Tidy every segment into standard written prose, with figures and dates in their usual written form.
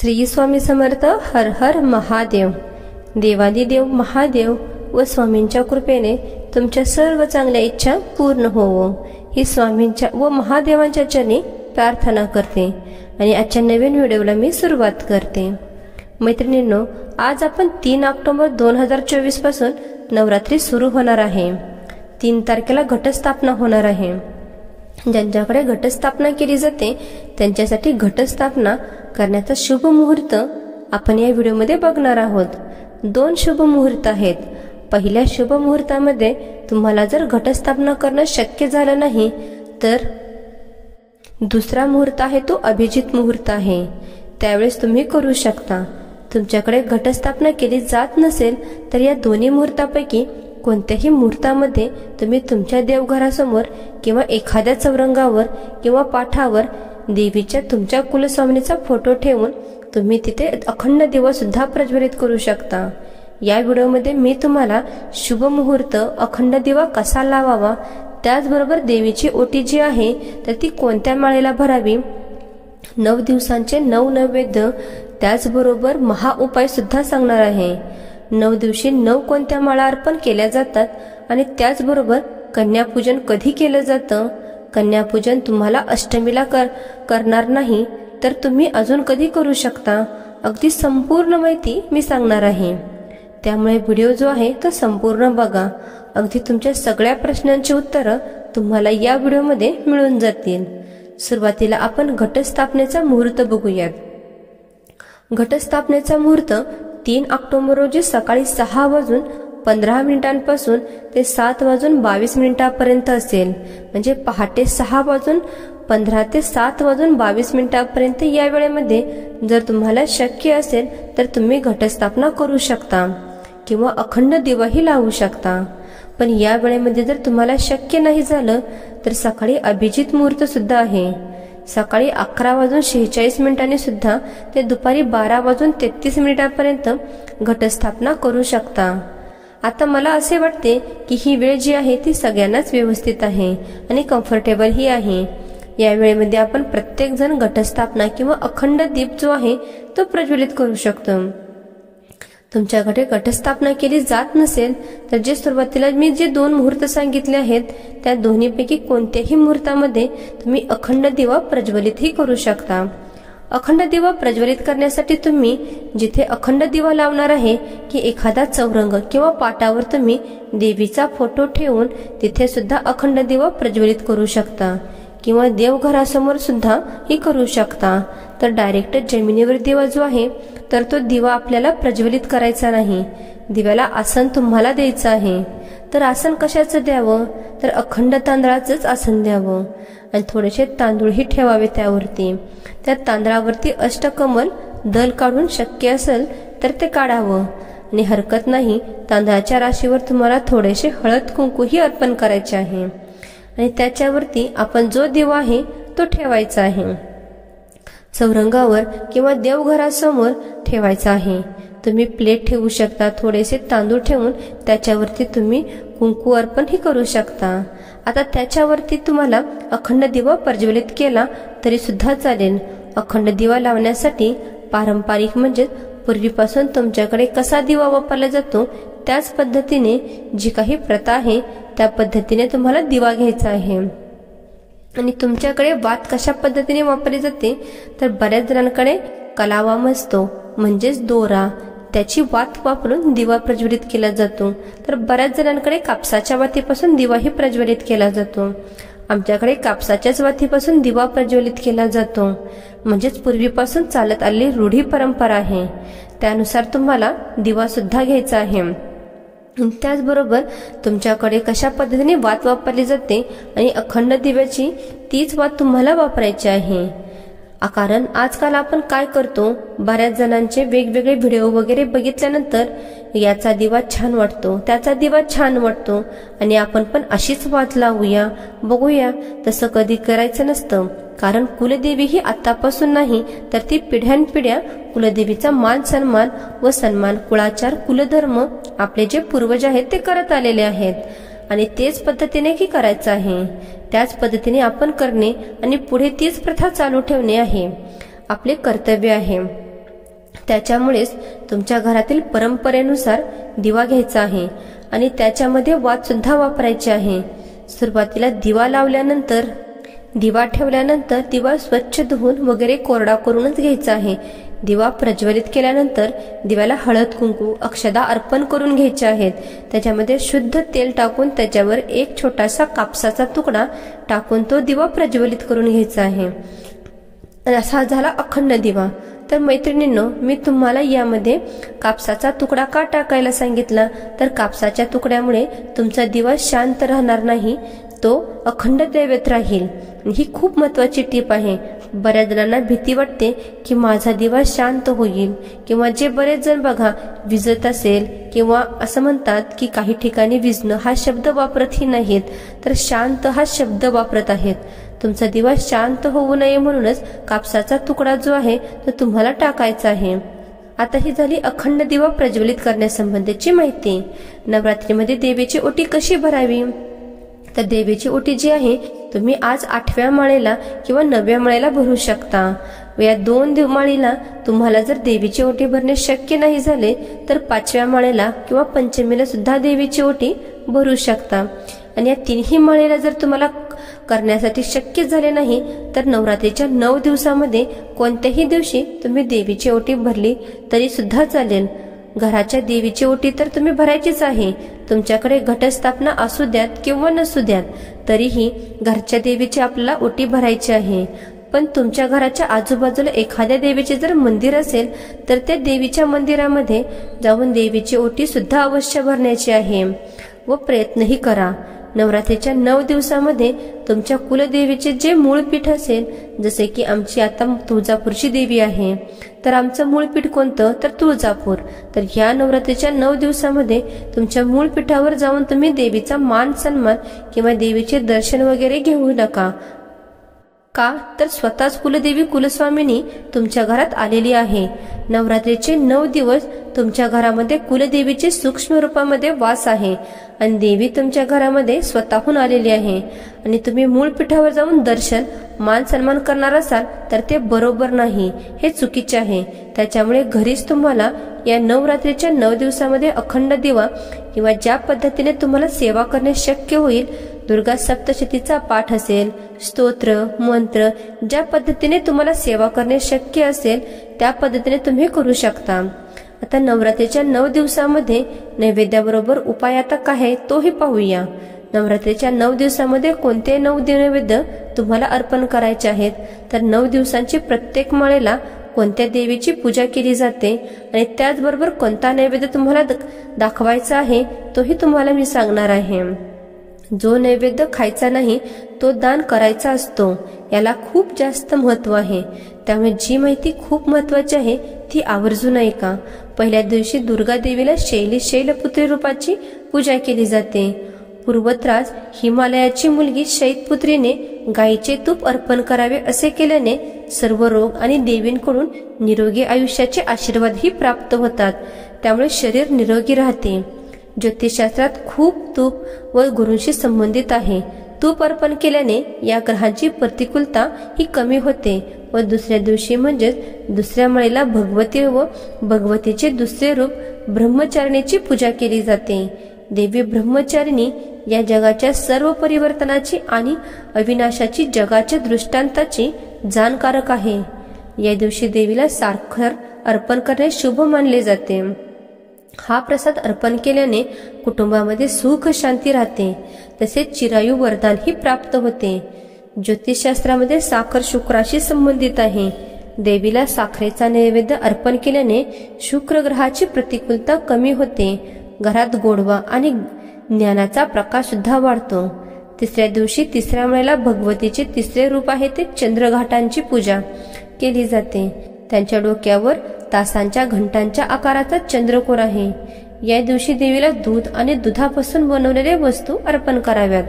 श्री स्वामी समर्थ. हर हर महादेव. देवादिदेव महादेव व स्वामींच्या कृपेने तुमच्या सर्व चांगल्या इच्छा पूर्ण होवो ही स्वामींच्या व महादेवांच्या चरणी प्रार्थना करते आणि आजच्या नवीन व्हिडिओला मी सुरुवात करते. मैत्रिणींनो, आज आपण 3 ऑक्टोबर 2024 पासून नवरात्री सुरू होणार आहे. 3 तारखेला घटस्थापना होणार आहे. ज्यांच्याकडे घटस्थापना केली जाते त्यांच्यासाठी घटस्थापना करण्याचा शुभ मुहूर्त आपण या व्हिडिओमध्ये बघणार आहोत. 2 शुभ मुहूर्त आहेत. पहिल्या शुभ मुहूर्तामध्ये तुम्हाला जर घटस्थापना करणं शक्य झालं नाही तर दुसरा मुहूर्त आहे तो अभिजित मुहूर्त आहे. त्यावेळेस तुम्ही करू शकता. तुमच्याकडे घटस्थापना केली जात नसेल तर या दोन्ही मुहूर्तापैकी कोणत्याही मुहूर्तामध्ये तुम्ही तुमच्या देवघरासमोर किंवा एखाद्या चौरंगावर किंवा पाठावर देवीच्या तुमच्या कुलस्वामिनीचा फोटो ठेवून तुम्ही तिथे अखंड दिवा सुद्धा प्रज्वलित करू शकता. या व्हिडिओमध्ये मी तुम्हाला शुभ मुहूर्त अखंड दिवा कसा लावावा, त्याचबरोबर देवीची ओटी जी आहे तर ती कोणत्या माळेला भरावी, 9 दिवसांचे 9 नैवेद्य, त्याचबरोबर महाउपाय सुद्धा सांगणार आहे. 9 दिवशी 9 कोणत्या माळा अर्पण केल्या जातात आणि त्याचबरोबर कन्यापूजन कधी केलं जातं. कन्यापूजन तुम्हाला अष्टमीला करणार नाही तर तुम्ही अजून कधी करू शकता, अगदी संपूर्ण माहिती मी सांगणार आहे. त्यामुळे व्हिडिओ जो आहे तो संपूर्ण बघा. अगदी तुमच्या सगळ्या प्रश्नांची उत्तरं तुम्हाला या व्हिडिओमध्ये मिळून जातील. सुरुवातीला आपण घटस्थापनेचा मुहूर्त बघूयात. घटस्थापनेचा मुहूर्त 3 ऑक्टोबर रोजी सकाळी 6:15 ते 7:22 असेल. म्हणजे पहाटे 6:15 ते 7:22 या वेळेमध्ये जर तुम्हाला शक्य असेल तर तुम्ही घटस्थापना करू शकता किंवा अखंड दिवाही लावू शकता. पण या वेळेमध्ये जर तुम्हाला शक्य नाही झालं तर सकाळी अभिजित मुहूर्त सुद्धा आहे. सकाळी 11:46 सुद्धा ते दुपारी 12:33 घटस्थापना करू शकता. आता मला असे वाटते की ही वेळ जी आहे ती सगळ्यांनाच व्यवस्थित आहे आणि कम्फर्टेबल ही आहे. या वेळेमध्ये आपण प्रत्येक जण घटस्थापना किंवा अखंड दीप जो आहे तो प्रज्वलित करू शकतो. तुमच्याकडे घटस्थापना केली जात नसेल तर जे सुरुवातीला मी जे 2 मुहूर्त सांगितले आहेत त्या दोन्हीपैकी कोणत्याही मुहूर्तामध्ये तुम्ही अखंड दिवा प्रज्वलितही करू शकता. अखंड दिवा प्रज्वलित करण्यासाठी तुम्ही जिथे अखंड दिवा लावणार आहे की एखादा चौरंग किंवा पाटावर तुम्ही देवीचा फोटो ठेवून तिथे सुद्धा अखंड दिवा प्रज्वलित करू शकता किंवा देवघरासमोर सुद्धा ही करू शकता. तर डायरेक्ट जमिनीवर दिवा जो आहे तर तो दिवा आपल्याला प्रज्वलित करायचा नाही. दिव्याला आसन तुम्हाला द्यायचं आहे. तर आसन कशाचं द्यावं तर अखंड तांदळाचंच आसन द्यावं आणि थोडेसे तांदूळही ठेवावे त्यावरती. त्या तांदळावरती अष्टकमल दल काढून शक्य असेल तर ते काढावं आणि हरकत नाही तांदळाच्या राशीवर तुम्हाला थोडेसे हळद कुंकूही अर्पण करायचे आहे आणि त्याच्यावरती आपण जो दिवा आहे तो ठेवायचा आहे. चौरंगावर किंवा देवघरासमोर ठेवायचा आहे. तुम्ही प्लेट ठेवू शकता, थोडेसे तांदूळ ठेवून त्याच्यावरती तुम्ही कुंकू अर्पण ही करू शकता. आता त्याच्यावरती तुम्हाला अखंड दिवा प्रज्वलित केला तरी सुद्धा चालेल. अखंड दिवा लावण्यासाठी पारंपरिक म्हणजे पूर्वीपासून तुमच्याकडे कसा दिवा वापरला जातो त्याच पद्धतीने जी काही प्रथा आहे त्या पद्धतीने तुम्हाला दिवा घ्यायचा आहे. आणि तुमच्याकडे वात कशा पद्धतीने वापरली जाते तर बऱ्याच जणांकडे कलावाम असतो म्हणजेच दोरा, त्याची वात वापरून दिवा प्रज्वलित केला जातो. तर बऱ्याच जणांकडे कापसाच्या वातीपासून दिवाही प्रज्वलित केला जातो. आमच्याकडे कापसाच्याच वातीपासून दिवा प्रज्वलित केला जातो. म्हणजेच पूर्वीपासून चालत आलेली रूढी परंपरा आहे. त्यानुसार तुम्हाला दिवा सुद्धा घ्यायचा आहे. त्याचबरोबर तुमच्याकडे कशा पद्धतीने वात वापरली जाते आणि अखंड दिव्याची तीच वात तुम्हाला वापरायची आहे. कारण आजकाल आपण काय करतो, बऱ्याच जणांचे वेगवेगळे व्हिडिओ वगैरे बघितल्यानंतर याचा दिवा छान वाटतो, त्याचा दिवा छान वाटतो आणि आपण पण अशीच वात लावूया बघूया. तसं कधी करायचं नसतं. कारण कुलदेवी ही आतापासून नाही तर ती पिढ्यानपिढ्या कुलदेवीचा मान सन्मान व सन्मान, कुळाचार, कुलधर्म आपले जे पूर्वज आहेत ते करत आलेले आहेत आणि तेच पद्धतीने की करायचं आहे. त्याच पद्धतीने आपण करणे आणि पुढे तीच प्रथा चालू ठेवणे आहे आपले कर्तव्य आहे. त्याच्यामुळेच तुमच्या घरातील परंपरेनुसार दिवा घ्यायचा आहे आणि त्याच्यामध्ये वात सुद्धा वापरायची आहे। सुरुवातीला दिवा लावल्यानंतर दिवा ठेवल्यानंतर दिवा स्वच्छ धुवून वगैरे कोरडा करूनच घ्यायचा आहे। दिवा प्रज्वलित केल्यानंतर दिव्याला हळद कुंकू अक्षदा अर्पण करून घ्यायचे आहेत। त्याच्यामध्ये शुद्ध तेल टाकून त्याच्यावर एक छोटासा कापसाचा तुकडा टाकून तो दिवा प्रज्वलित करून घ्यायचा आहे। असा झाला अखंड दिवा। तर मैत्रिणींनो, मी तुम्हाला यामध्ये कापसाचा तुकडा का टाकायला सांगितला, तर कापसाच्या तुकड्यामुळे तुमचा दिवा शांत राहणार नाही, तो अखंड दैवत राहील। ही खूप महत्त्वाची टीप आहे। बऱ्याच जणांना भीती वाटते की माझा दिवा शांत होईल, किंवा जे बरेच जण बघा विजत असेल किंवा असं म्हणतात की काही ठिकाणी विजणं हा शब्द वापरतही नाहीत, तर शांत हा शब्द वापरत आहेत। तुमचा दिवा शांत होऊ नये म्हणूनच कापसाचा तुकडा जो आहे तो तुम्हाला टाकायचा आहे। आता ही झाली अखंड दिवा प्रज्वलित करण्यासंबंधीची माहिती। नवरात्रीमध्ये देवीची ओटी कशी भरावी, तर देवीची ओटी जी आहे तुम्ही आज 8व्या माळेला किंवा 9व्या माळेला भरू शकता। या 2 माळीला तुम्हाला जर देवीची ओटी भरणे शक्य नाही झाले तर 5व्या माळेला किंवा पंचमीला सुद्धा देवीची ओटी भरू शकता। आणि या 3ही माळेला जर तुम्हाला करण्यासाठी शक्य झाले नाही तर नवरात्रीच्या 9 दिवसामध्ये कोणत्याही दिवशी तुम्ही देवीची ओटी भरली तरी सुद्धा चालेल। घराच्या देवीची ओटी तर तुम्ही भरायचीच आहे। तुमच्याकडे घटस्थापना असू द्यात किंवा नसू द्यात, तरीही घरच्या देवीची आपल्याला ओटी भरायची आहे। पण तुमच्या घराच्या आजूबाजूला एखाद्या देवीचे जर मंदिर असेल तर त्या देवीच्या मंदिरामध्ये जाऊन देवीची ओटी सुद्धा अवश्य भरण्याची आहे व प्रयत्नही करा। नवरात्रीच्या 9 दिवसामध्ये तुमच्या कुलदेवीचे जे मूळ पीठ असेल, जसे की आमची आता तुळजापूरची देवी आहे, तर आमचं मूळ पीठ कोणतं, तर तुळजापूर। तर ह्या नवरात्रीच्या 9 दिवसामध्ये तुमच्या मूळ पीठावर जाऊन तुम्ही देवीचा मान सन्मान किंवा देवीचे दर्शन वगैरे घेऊ नका। का, तर स्वतःच कुलदेवी कुलस्वामिनी तुमच्या घरात आलेली आहे। नवरात्रीचे 9 दिवस तुमच्या घरामध्ये कुलदेवीचे सूक्ष्म रूपामध्ये वास आहे आणि देवी तुमच्या घरामध्ये स्वतःहून आलेली आहे। आणि तुम्ही मूळ पीठावर जाऊन दर्शन मान सन्मान करणार असाल तर ते बरोबर नाही, हे चुकीचे आहे। त्याच्यामुळे घरीच तुम्हाला या नवरात्रीच्या 9 दिवसामध्ये अखंड दिवा किंवा ज्या पद्धतीने तुम्हाला सेवा करणे शक्य होईल, दुर्गा सप्तशतीचा पाठ असेल, स्तोत्र मंत्र, ज्या पद्धतीने तुम्हाला सेवा करणे शक्य असेल त्या पद्धतीने तुम्ही करू शकता। आता नवरात्रीच्या 9 दिवसामध्ये नैवेद्याबरोबर उपाय आता काय आहे तोही पाहूया। नवरात्रीच्या 9 दिवसामध्ये कोणते 9 नैवेद्य तुम्हाला अर्पण करायचे आहेत, तर 9 दिवसांची प्रत्येक माळेला कोणत्या देवीची पूजा केली जाते आणि त्याचबरोबर कोणता नैवेद्य तुम्हाला दाखवायचा आहे तोही तुम्हाला मी सांगणार आहे। जो नैवेद्य खायचा नाही तो दान करायचा असतो, याला खूप जास्त महत्त्व आहे। त्यामुळे जी माहिती खूप महत्त्वाची आहे ती आवर्जून ऐका। पहिल्या दिवशी दुर्गा देवीला शैलपुत्री रूपाची पूजा केली जाते। पूर्वत्राज हिमालयाची मुलगी शैलपुत्रीने गायीचे तूप अर्पण करावे असे केल्याने सर्व रोग आणि देवींकडून निरोगी आयुष्याचे आशीर्वादही प्राप्त होतात, त्यामुळे शरीर निरोगी राहते। ज्योतिषशास्त्रात खूप तूप व गुरूंशी संबंधित आहे। तूप अर्पण केल्याने या ग्रहांची प्रतिकूलता ही कमी होते व दुसऱ्या दिवशी म्हणजेच दुसऱ्या माळेला भगवती व भगवतीचे दुसरे रूप ब्रह्मचारिणीची पूजा केली जाते। देवी ब्रह्मचारिणी या जगाच्या सर्व परिवर्तनाची आणि अविनाशाची जगाच्या दृष्टांताची जाणकारक आहे। या दिवशी देवीला साखर अर्पण करणे शुभ मानले जाते। हा प्रसाद अर्पण केल्याने कुटुंबामध्ये सुख शांती राहते, तसेच चिरायू वरदान ही प्राप्त होते। ज्योतिषशास्त्रामध्ये साखर शुक्राशी संबंधित आहे। देवीला साखरेचा नैवेद्य अर्पण केल्याने शुक्र ग्रहाची प्रतिकूलता कमी होते, घरात गोडवा आणि ज्ञानाचा प्रकाश सुद्धा वाढतो। तिसऱ्या दिवशी तिसऱ्या माळेला भगवतीचे तिसरे रूप आहे ते चंद्रघाटांची पूजा केली जाते। त्यांच्या डोक्यावर तासांच्या घंटांच्या आकाराचा चंद्रकोर आहे। या दिवशी देवीला दूध आणि दुधापासून बनवलेले वस्तू अर्पण कराव्यात।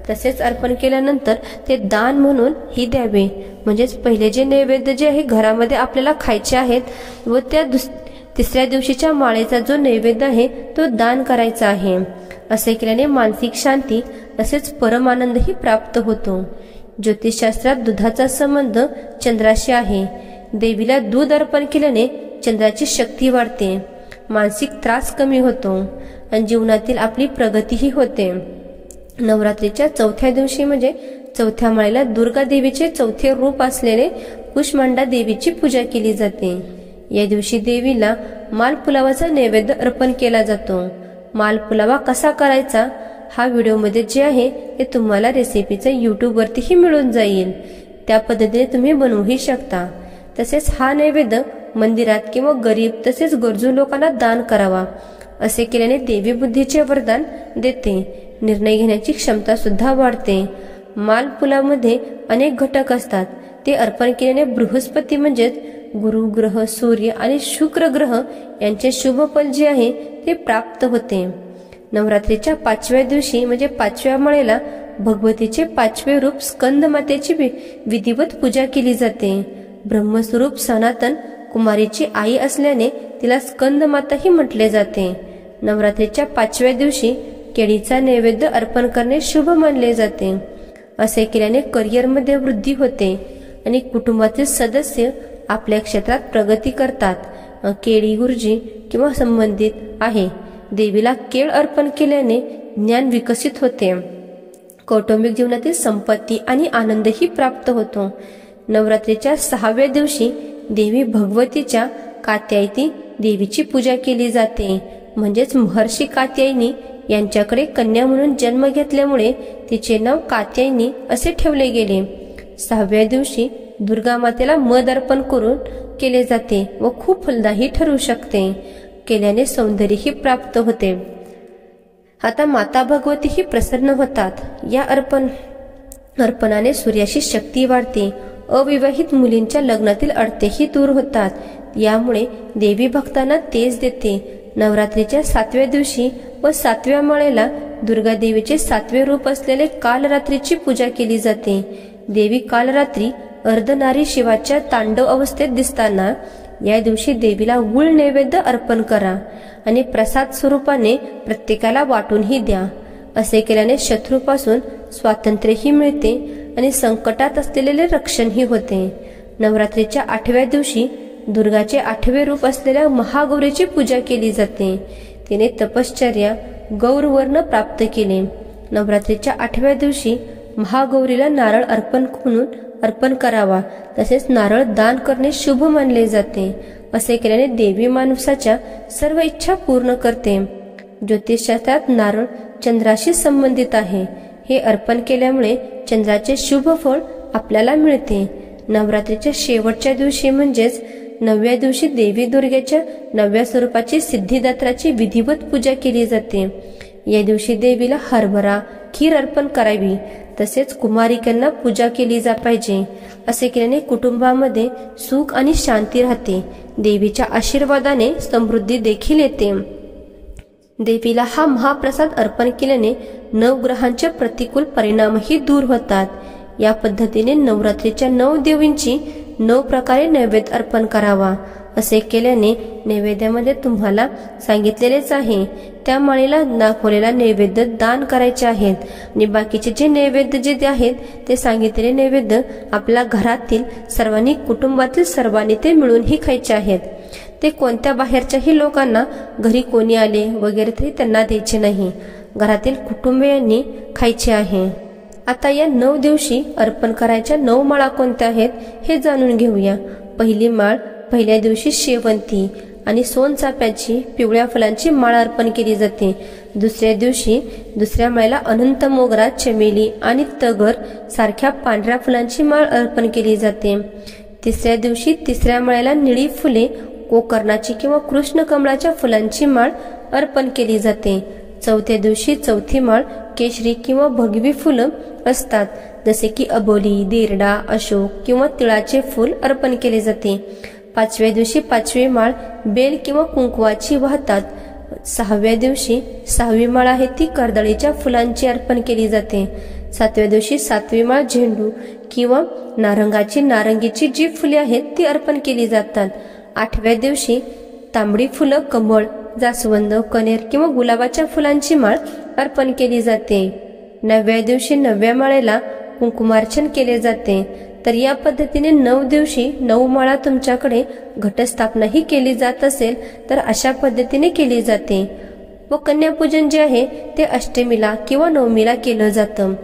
तसेच अर्पण केल्यानंतर ते दान म्हणून ही द्यावे, म्हणजेच पहिले जे नैवेद्य जे आहे घरामध्ये आपल्याला खायचे आहेत व त्या तिसऱ्या दिवशीच्या माळेचा जो नैवेद्य आहे तो दान करायचा आहे। असे केल्याने मानसिक शांती तसेच परमानंदही प्राप्त होतो। ज्योतिषशास्त्रात दुधाचा संबंध चंद्राशी आहे। देवीला दूध अर्पण केल्याने चंद्राची शक्ती वाढते, मानसिक त्रास कमी होतो आणि जीवनातील आपली प्रगतीही होते. नवरात्रीच्या चौथ्या दिवशी म्हणजे चौथ्या माळेला दुर्गा देवीचे चौथे रूप असलेले कुष्मांडा देवीची पूजा केली जाते. या दिवशी देवीला मालपुलावाचा नैवेद्य अर्पण केला जातो. मालपुलावा कसा करायचा हा व्हिडिओमध्ये जे आहे ते तुम्हाला रेसिपीचं यूट्यूबवरतीही मिळून जाईल. त्या पद्धतीने तुम्ही बनवूही शकता. तसेच हा नैवेद्य मंदिरात किंवा गरीब तसेच गरजू लोकांना दान करावा. असे केल्याने देवी बुद्धीचे वरदान देते, निर्णय घेण्याची क्षमता सुद्धा वाढते. मालपुलामध्ये अनेक घटक असतात. ते अर्पण केल्याने बृहस्पती म्हणजेच गुरु ग्रह, सूर्य आणि शुक्र ग्रह यांचे शुभ फल जे आहे ते प्राप्त होते. नवरात्रीच्या 5व्या दिवशी म्हणजे 5व्या माळेला भगवतीचे 5वे रूप स्कंद मातेची विधिवत पूजा केली जाते. ब्रह्मस्वरूप सनातन कुमारीची आई असल्याने तिला स्कंद माताही म्हटले जाते. नवरात्रीच्या 5व्या दिवशी केळीचा नैवेद्य अर्पण करणे शुभ मानले जाते. असे केल्याने करिअरमध्ये वृद्धी होते आणि कुटुंबातील सदस्य आपल्या क्षेत्रात प्रगती करतात. केळी गुरुजी किंवा संबंधित आहे. देवीला केळ अर्पण केल्याने ज्ञान विकसित होते. कौटुंबिक जीवनातील संपत्ती आणि आनंदही प्राप्त होतो. नवरात्रीच्या 6व्या दिवशी देवी भगवतीच्या कात्यायनी देवीची पूजा केली जाते. म्हणजेच महर्षी कात्यायनी यांच्याकडे कन्या म्हणून जन्म घेतल्यामुळे तिचे नाव कात्यायनी असे ठेवले गेले. 6व्या दिवशी दुर्गा मातेला मध अर्पण करून केले जाते व खूप फलदायी ठरू शकते. केल्याने सौंदर्यही प्राप्त होते. आता माता भगवतीही प्रसन्न होतात. या अर्पणाने सूर्याची शक्ती वाढते. अविवाहित मुलींच्या लग्नातील अडतेही दूर होतात. यामुळे देवी भक्तांना तेज देते. नवरात्रीच्या 7व्या दिवशी व 7व्या माळेला दुर्गा देवीचे 7वे रूप असलेले कालरात्रीची पूजा केली जाते. देवी कालरात्री अर्धनारी शिवाच्या तांडव अवस्थेत दिसताना या दिवशी देवीला गुळ नैवेद्य अर्पण करा आणि प्रसाद स्वरूपाने प्रत्येकाला वाटूनही द्या. असे केल्याने शत्रूपासून स्वातंत्र्यही मिळते आणि संकटात असलेले रक्षणही होते. नवरात्रीच्या 8व्या दिवशी दुर्गाचे 8वे रूप असलेल्या महागौरीची पूजा केली जाते. तिने तपश्चर्या गौरवर्ण प्राप्त केले. नवरात्रीच्या 8व्या दिवशी महागौरीला नारळ अर्पण करावा. तसेच नारळ दान करणे शुभ मानले जाते. असे केल्याने देवी माणसाच्या सर्व इच्छा पूर्ण करते. ज्योतिषशास्त्रात नारळ चंद्राशी संबंधित आहे. हे अर्पण केल्यामुळे चंद्राचे शुभ फळ आपल्याला मिळते. नवरात्रीच्या शेवटच्या दिवशी म्हणजेच 9व्या दिवशी देवी दुर्गेच्या 9व्या स्वरूपाची सिद्धिदात्राची विधिवत पूजा केली जाते. या दिवशी देवीला हरभरा खीर अर्पण करावी. तसेच कुमारिकांना पूजा केली पाहिजे. असे केल्याने कुटुंबामध्ये सुख आणि शांती राहते. देवीच्या आशीर्वादाने समृद्धी देखील येते. देवीला हा महाप्रसाद अर्पण केल्याने नवग्रहांचे प्रतिकूल परिणामही दूर होतात. या पद्धतीने नवरात्रीच्या 9 देवींची 9 प्रकारे नैवेद्य अर्पण करावा. असे केल्याने नैवेद्यामध्ये तुम्हाला सांगितलेलेच आहे त्या माळेला दाखवलेला नैवेद्य दान करायचे आहेत आणि बाकीचे जे नैवेद्य जे आहेत ते सांगितलेले नैवेद्य आपल्या घरातील सर्वांनी कुटुंबातील सर्वांनी ते मिळूनही खायचे आहेत. ते कोणत्या बाहेरच्याही लोकांना घरी कोणी आले वगैरे तरी त्यांना द्यायचे नाही. घरातील कुटुंबियांनी खायचे आहे. आता या 9 दिवशी अर्पण करायच्या 9 माळा कोणत्या आहेत हे जाणून घेऊया. पहिली माळ पहिल्या दिवशी शेवंती आणि सोनचाफ्याची पिवळ्या फुलांची माळ अर्पण केली जाते. दुसऱ्या दिवशी दुसऱ्या माळेला अनंत मोगरा, चमेली आणि तगर सारख्या पांढऱ्या फुलांची माळ अर्पण केली जाते. तिसऱ्या दिवशी तिसऱ्या माळेला निळी फुले, गोकर्णाची किंवा कृष्ण कमळाच्या फुलांची माळ अर्पण केली जाते. चौथ्या दिवशी चौथी माळ केशरी किंवा भगवी फुलं असतात, जसे की अबोली, देरडा, अशोक किंवा तिळाचे फूल अर्पण केले जाते. पाचव्या दिवशी पाचवी माळ बेल किंवा कुंकवाची वाहतात. 6व्या दिवशी 6वी माळ आहे ती कर्दळीच्या फुलांची अर्पण केली जाते. 7व्या दिवशी 7वी माळ झेंडू किंवा नारंगीची जी फुले आहेत ती अर्पण केली जातात. 8व्या दिवशी तांबडी फुलं, कमळ, जास्वंद, कनेर किंवा गुलाबाच्या फुलांची माळ अर्पण केली जाते. 9व्या दिवशी 9व्या माळेला कुंकुमार्चन केले जाते. तर या पद्धतीने 9 दिवशी 9 माळा तुमच्याकडे घटस्थापनाही केली जात असेल तर अशा पद्धतीने केली जाते। व कन्यापूजन जे आहे ते अष्टमीला किंवा नवमीला केलं जातं।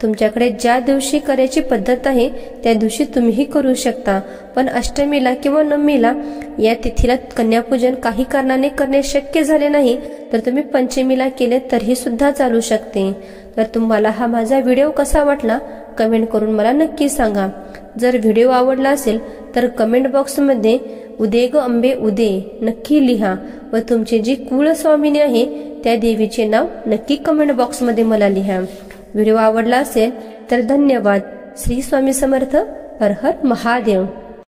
तुमच्याकडे ज्या दिवशी करायची पद्धत आहे त्या दिवशी तुम्हीही करू शकता, पण अष्टमीला किंवा नवमीला या तिथीला कन्यापूजन काही कारणाने करणे शक्य झाले नाही तर तुम्ही पंचमीला केले तरीही सुद्धा चालू शकते। तर तुम्हाला हा माझा व्हिडिओ कसा वाटला कमेंट करून मला नक्की सांगा। जर व्हिडिओ आवडला असेल तर कमेंट बॉक्समध्ये उदे ग अंबे उदे नक्की लिहा व तुमची जी कुलस्वामिनी आहे त्या देवीचे नाव नक्की कमेंट बॉक्समध्ये मला लिहा। व्हिडिओ आवडला असेल तर धन्यवाद। श्री स्वामी समर्थ। हर हर महादेव।